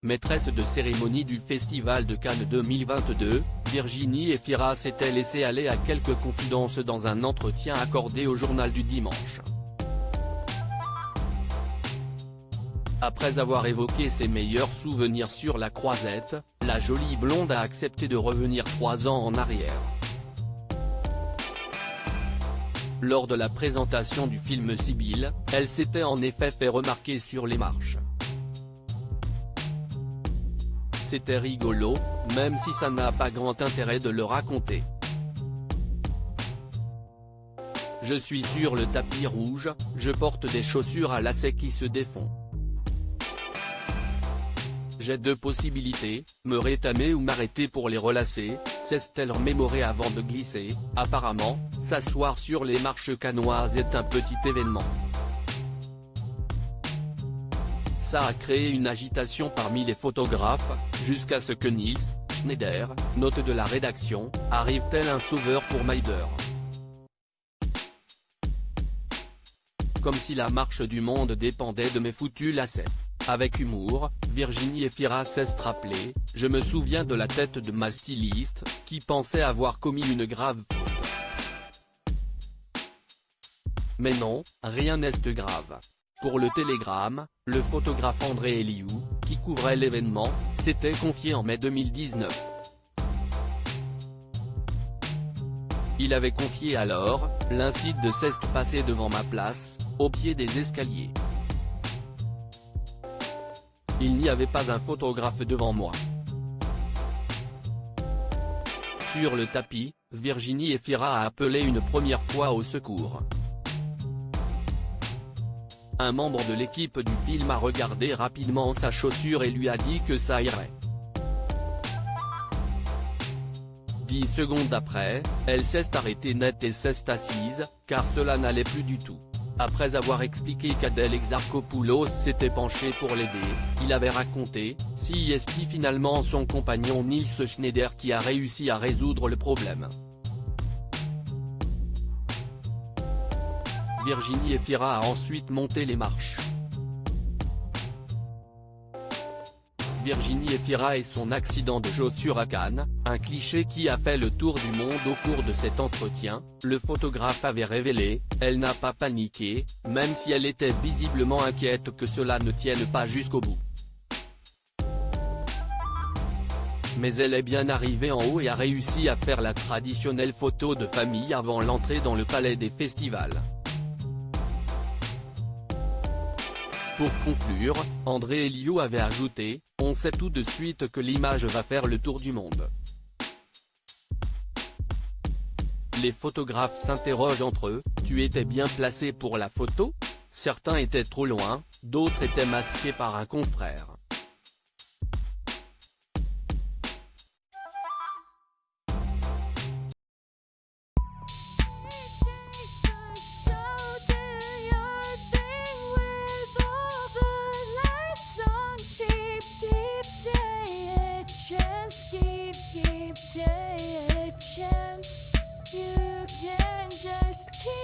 maîtresse de cérémonie du Festival de Cannes 2022, Virginie Efira s'était laissée aller à quelques confidences dans un entretien accordé au Journal du Dimanche. Après avoir évoqué ses meilleurs souvenirs sur la Croisette, la jolie blonde a accepté de revenir 3 ans en arrière. Lors de la présentation du film Sibylle, elle s'était en effet fait remarquer sur les marches. C'était rigolo, même si ça n'a pas grand intérêt de le raconter. Je suis sur le tapis rouge, je porte des chaussures à lacets qui se défont. J'ai 2 possibilités, me rétamer ou m'arrêter pour les relacer, s'est-elle remémorée avant de glisser. Apparemment, s'asseoir sur les marches cannoises est un petit événement. Ça a créé une agitation parmi les photographes, jusqu'à ce que Nils Schneider, note de la rédaction, arrive tel un sauveur pour Maïder. Comme si la marche du monde dépendait de mes foutus lacets. Avec humour, Virginie Efira s'est rappelée, je me souviens de la tête de ma styliste, qui pensait avoir commis une grave faute. Mais non, rien n'est grave. Pour le Télégramme, le photographe André Eliou, qui couvrait l'événement, s'était confié en mai 2019. Il avait confié alors, l'incide s'est passé devant ma place, au pied des escaliers. Il n'y avait pas un photographe devant moi. Sur le tapis, Virginie Efira a appelé une première fois au secours. Un membre de l'équipe du film a regardé rapidement sa chaussure et lui a dit que ça irait. 10 secondes après, elle s'est arrêtée net et s'est assise, car cela n'allait plus du tout. Après avoir expliqué qu'Adèle Exarchopoulos s'était penché pour l'aider, il avait raconté, si est finalement son compagnon Nils Schneider qui a réussi à résoudre le problème. Virginie Efira a ensuite monté les marches. Virginie Efira et son accident de chaussure à Cannes, un cliché qui a fait le tour du monde au cours de cet entretien, le photographe avait révélé, elle n'a pas paniqué, même si elle était visiblement inquiète que cela ne tienne pas jusqu'au bout. Mais elle est bien arrivée en haut et a réussi à faire la traditionnelle photo de famille avant l'entrée dans le palais des festivals. Pour conclure, André Eliou avait ajouté, on sait tout de suite que l'image va faire le tour du monde. Les photographes s'interrogent entre eux, tu étais bien placé pour la photo? Certains étaient trop loin, d'autres étaient masqués par un confrère. You can just keep